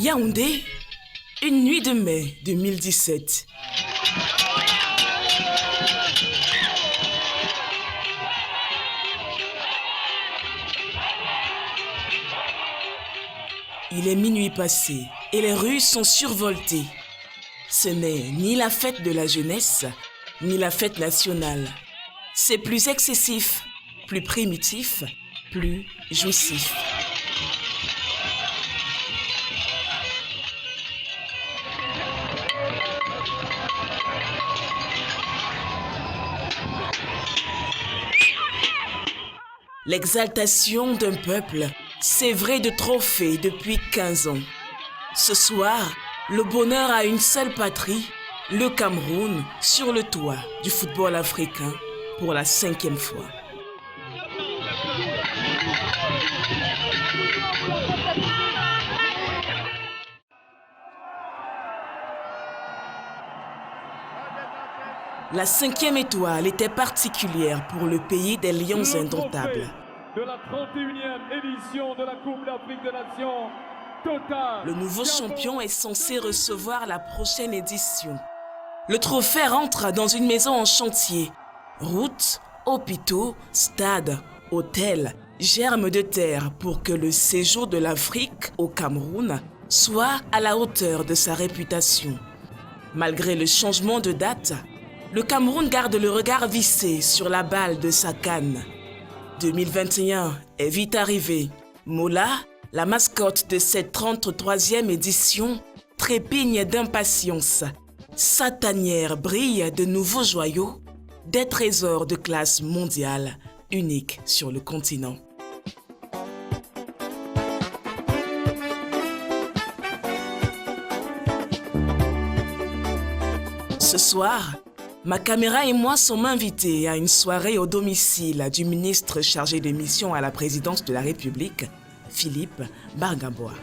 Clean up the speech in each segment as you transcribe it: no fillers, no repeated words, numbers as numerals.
Yaoundé, une nuit de mai 2017. Il est minuit passé et les rues sont survoltées. Ce n'est ni la fête de la jeunesse, ni la fête nationale. C'est plus excessif, plus primitif, plus jouissif. L'exaltation d'un peuple, sévré de trophées depuis 15 ans. Ce soir, le bonheur a une seule patrie, le Cameroun, sur le toit du football africain pour la 5e fois. La 5e étoile était particulière pour le pays des lions indomptables. De la 31e édition de la Coupe d'Afrique des Nations, Total. Le nouveau champion est censé recevoir la prochaine édition. Le trophée rentre dans une maison en chantier. Routes, hôpitaux, stades, hôtels, germent de terre pour que le séjour de l'Afrique au Cameroun soit à la hauteur de sa réputation. Malgré le changement de date, le Cameroun garde le regard vissé sur la balle de sa canne. 2021 est vite arrivé. Mola, la mascotte de cette 33e édition, trépigne d'impatience. Sa tanière brille de nouveaux joyaux, des trésors de classe mondiale, uniques sur le continent. Ce soir, ma caméra et moi sommes invités à une soirée au domicile du ministre chargé des missions à la présidence de la République, Philippe Bargambois.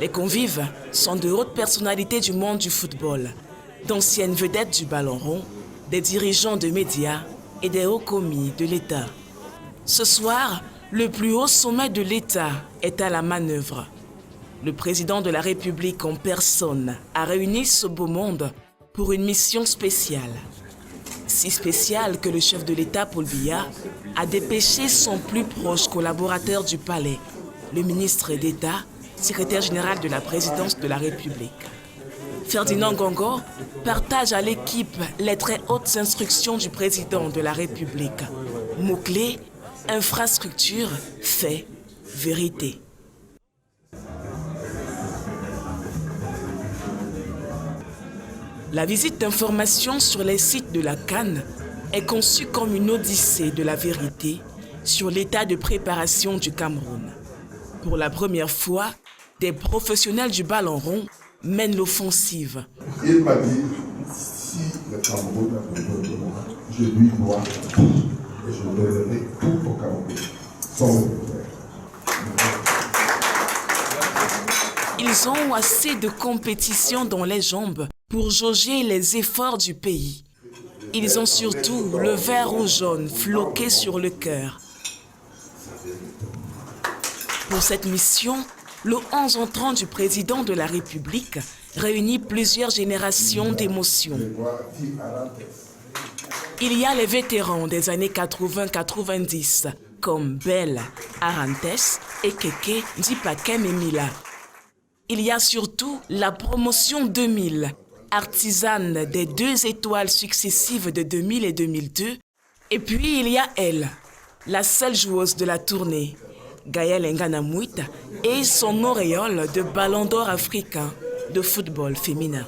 Les convives sont de hautes personnalités du monde du football, d'anciennes vedettes du ballon rond, des dirigeants de médias et des hauts commis de l'État. Ce soir, le plus haut sommet de l'État est à la manœuvre. Le président de la République en personne a réuni ce beau monde pour une mission spéciale. Si spéciale que le chef de l'État, Paul Biya, a dépêché son plus proche collaborateur du palais, le ministre d'État, secrétaire général de la présidence de la République. Ferdinand Ngongo partage à l'équipe les très hautes instructions du président de la République. Mots-clés, infrastructure, fait, vérité. La visite d'information sur les sites de la CAN est conçue comme une odyssée de la vérité sur l'état de préparation du Cameroun. Pour la première fois, des professionnels du ballon rond mènent l'offensive. Il m'a dit, si le Cameroun a besoin de moi, je lui dois tout et je donnerai tout au Cameroun, sans le Ils ont assez de compétition dans les jambes pour jauger les efforts du pays. Ils ont surtout le vert ou jaune floqué sur le cœur. Pour cette mission, le 11 entrant du président de la République réunit plusieurs générations d'émotions. Il y a les vétérans des années 80-90, comme Bell, Arantes, Ekeke, Dipakem et Mila. Il y a surtout la promotion 2000, artisane des 2 étoiles successives de 2000 et 2002. Et puis il y a elle, la seule joueuse de la tournée, Gaëlle Nganamouit, et son auréole de ballon d'or africain de football féminin.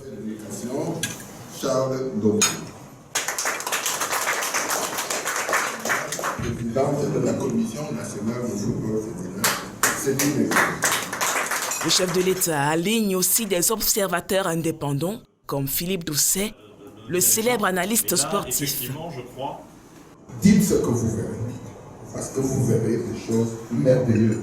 Charles Doku, présidente de la Commission nationale de football féminin. Le chef de l'État aligne aussi des observateurs indépendants, comme Philippe Doucet, le célèbre analyste sportif. Dites ce que vous verrez, parce que vous verrez des choses merveilleuses.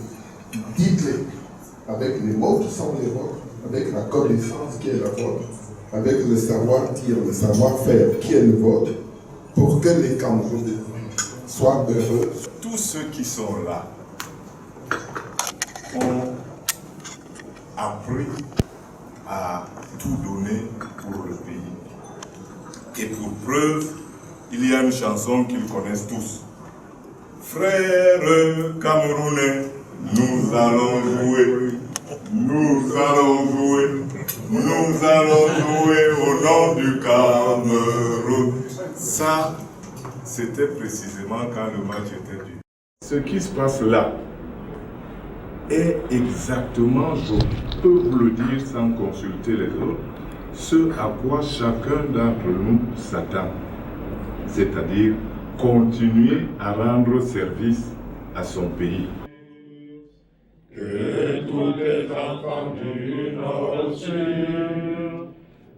Dites-les avec les mots qui sont les vôtres, avec la connaissance qui est la vôtre, avec le savoir-dire, le savoir-faire qui est le vôtre, pour que les Camerounais soient heureux. Tous ceux qui sont là ont appris à tout donner pour le pays. Et pour preuve, il y a une chanson qu'ils connaissent tous. Frères Camerounais, nous allons jouer, nous allons jouer, nous allons jouer au nom du Cameroun. Ça, c'était précisément quand le match était dû. Ce qui se passe là est exactement, je peux vous le dire sans consulter les autres, ce à quoi chacun d'entre nous s'attend. C'est-à-dire continuer à rendre service à son pays. Que tous les enfants du Nord au Sud,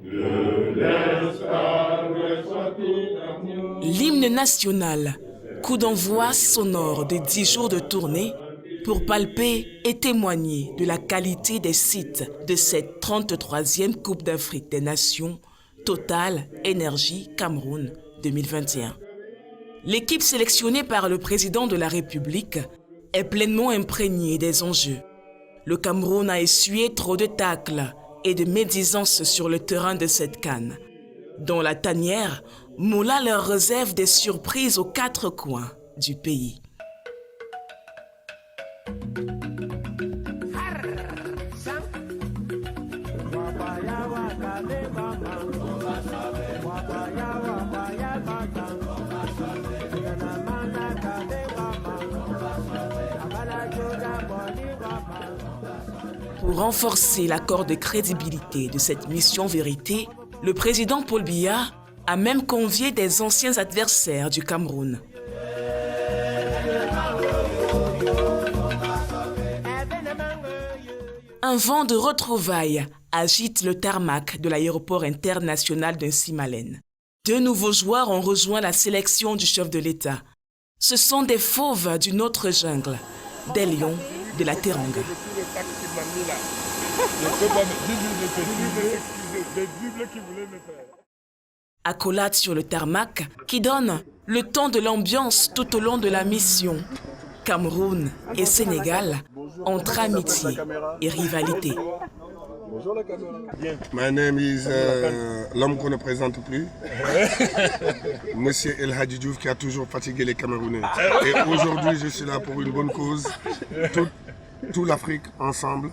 de l'Est à l'Ouest soient tout amour. L'hymne national, coup d'envoi sonore de 10 jours de tournée pour palper et témoigner de la qualité des sites de cette 33e Coupe d'Afrique des Nations Total Énergie Cameroun 2021. L'équipe sélectionnée par le président de la République est pleinement imprégnée des enjeux. Le Cameroun a essuyé trop de tacles et de médisances sur le terrain de cette CAN. Dans la tanière, Moula leur réserve des surprises aux 4 coins du pays. Pour renforcer l'accord de crédibilité de cette mission vérité, le président Paul Biya a même convié des anciens adversaires du Cameroun. Un vent de retrouvailles agite le tarmac de l'aéroport international de Simalène. 2 nouveaux joueurs ont rejoint la sélection du chef de l'État. Ce sont des fauves d'une autre jungle, des lions de la Teranga. Accolade sur le tarmac qui donne le ton de l'ambiance tout au long de la mission. Cameroun et Sénégal entre amitié et rivalité. My name is l'homme qu'on ne présente plus. Monsieur El Hadji Diouf qui a toujours fatigué les Camerounais. Et aujourd'hui, je suis là pour une bonne cause. Toute l'Afrique ensemble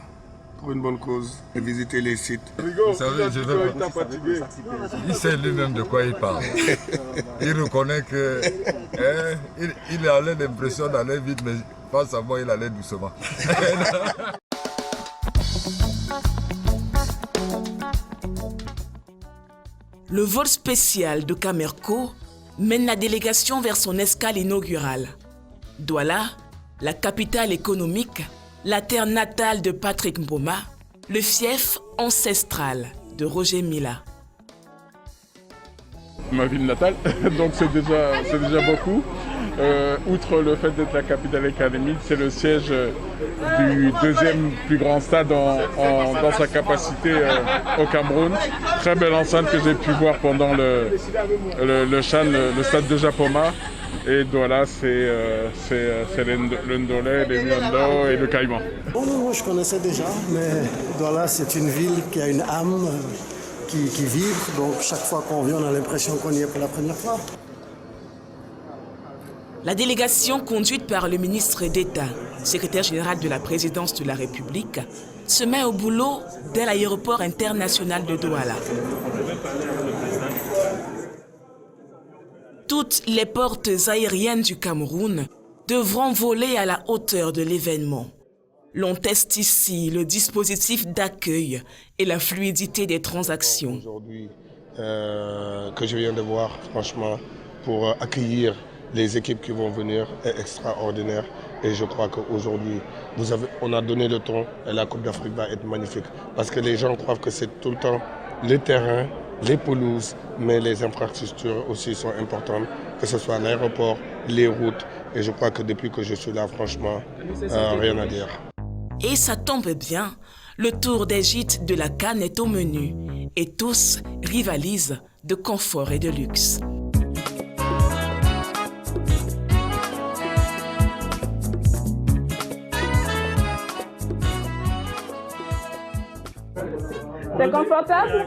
pour une bonne cause et visiter les sites. Vous savez, je vais pas fatigué. Il sait lui-même de quoi il parle. Il reconnaît que il a l'impression d'aller vite, mais face à moi, il allait doucement. Le vol spécial de Camerco mène la délégation vers son escale inaugurale. Douala, la capitale économique, la terre natale de Patrick Mboma, le fief ancestral de Roger Mila. Ma ville natale, donc c'est déjà beaucoup. Outre le fait d'être la capitale académique, c'est le siège du 2e plus grand stade dans sa capacité au Cameroun. Très belle enceinte que j'ai pu voir pendant le CHAN, le stade de Japoma. Et Douala, c'est le Ndolé, les Miondo et le Caïman. Moi, je connaissais déjà, mais Douala, c'est une ville qui a une âme qui vibre. Donc, chaque fois qu'on vient, on a l'impression qu'on y est pour la première fois. La délégation conduite par le ministre d'État, secrétaire général de la présidence de la République, se met au boulot dès l'aéroport international de Douala. Toutes les portes aériennes du Cameroun devront voler à la hauteur de l'événement. L'on teste ici le dispositif d'accueil et la fluidité des transactions. Aujourd'hui, que je viens de voir, franchement, pour accueillir les équipes qui vont venir est extraordinaire. Et je crois qu'aujourd'hui, on a donné le ton et la Coupe d'Afrique va être magnifique. Parce que les gens croient que c'est tout le temps les terrains, les pelouses, mais les infrastructures aussi sont importantes, que ce soit l'aéroport, les routes. Et je crois que depuis que je suis là, franchement, rien à dire. Et ça tombe bien, le tour des gîtes de la CAN est au menu et tous rivalisent de confort et de luxe. C'est confortable?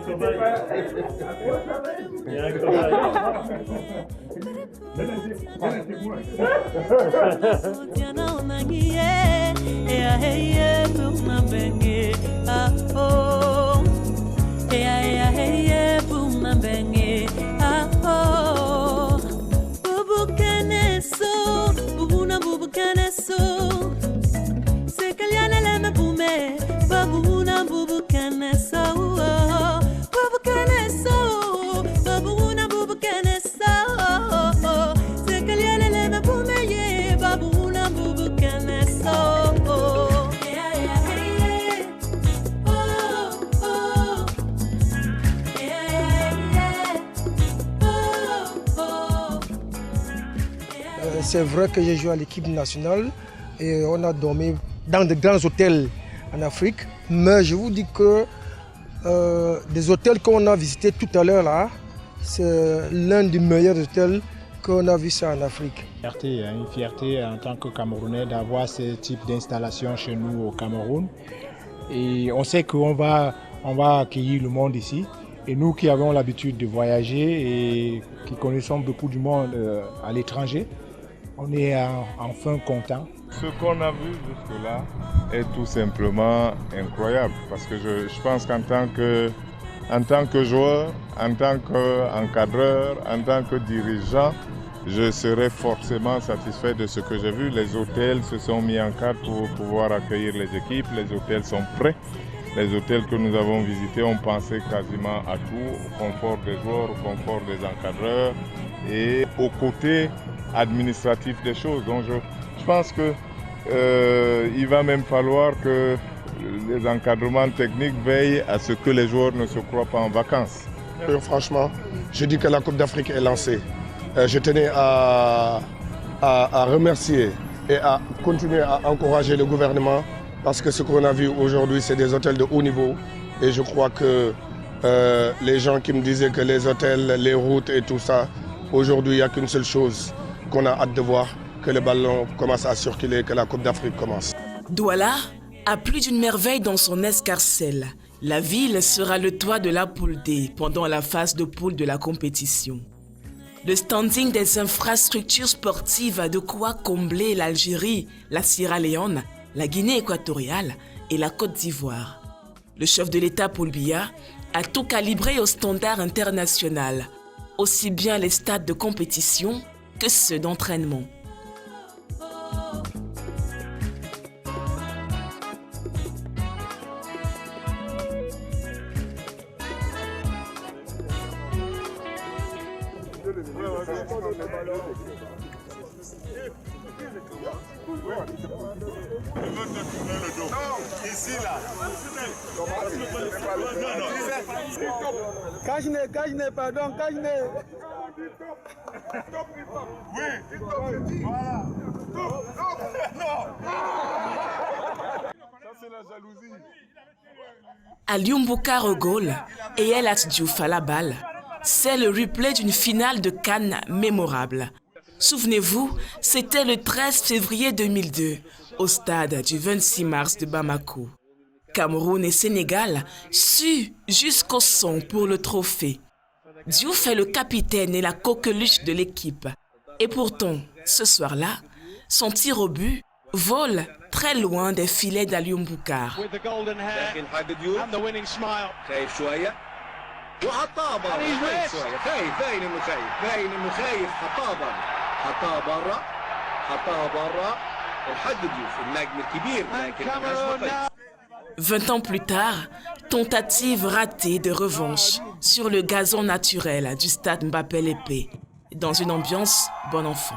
C'est vrai que j'ai joué à l'équipe nationale et on a dormi dans de grands hôtels en Afrique. Mais je vous dis que des hôtels qu'on a visités tout à l'heure là, c'est l'un des meilleurs hôtels qu'on a vu ça en Afrique. Une fierté en tant que Camerounais d'avoir ce type d'installation chez nous au Cameroun. Et on sait qu'on va accueillir le monde ici. Et nous qui avons l'habitude de voyager et qui connaissons beaucoup du monde à l'étranger, on est enfin contents. Ce qu'on a vu jusque-là est tout simplement incroyable parce que je pense qu'en tant que joueur, en tant qu'encadreur, en tant que dirigeant, je serai forcément satisfait de ce que j'ai vu. Les hôtels se sont mis en cadre pour pouvoir accueillir les équipes, les hôtels sont prêts. Les hôtels que nous avons visités ont pensé quasiment à tout, au confort des joueurs, au confort des encadreurs et au côté administratif des choses. Donc je pense qu'il va même falloir que les encadrements techniques veillent à ce que les joueurs ne se croient pas en vacances. Franchement, je dis que la Coupe d'Afrique est lancée. Je tenais à remercier et à continuer à encourager le gouvernement parce que ce qu'on a vu aujourd'hui, c'est des hôtels de haut niveau. Et je crois que les gens qui me disaient que les hôtels, les routes et tout ça, aujourd'hui, il n'y a qu'une seule chose qu'on a hâte de voir, que le ballon commence à circuler, que la Coupe d'Afrique commence. Douala a plus d'une merveille dans son escarcelle. La ville sera le toit de la poule D pendant la phase de poule de la compétition. Le standing des infrastructures sportives a de quoi combler l'Algérie, la Sierra Leone, la Guinée équatoriale et la Côte d'Ivoire. Le chef de l'État, Paul Biya, a tout calibré au standard international, aussi bien les stades de compétition que ceux d'entraînement. Kajne, pardon, Kajne. Oui, voilà. Ça c'est la jalousie. Alioune Boucar au goal et El Hadji Diouf à la balle, c'est le replay d'une finale de CAN mémorable. Souvenez-vous, c'était le 13 février 2002, au stade du 26 mars de Bamako. Cameroun et Sénégal suent jusqu'au son pour le trophée. Diouf est le capitaine et la coqueluche de l'équipe. Et pourtant, ce soir-là, son tir au but vole très loin des filets d'Alioune Boucar. Vingt ans plus tard, tentative ratée de revanche sur le gazon naturel du stade Mbappé-Lépée, dans une ambiance bon enfant.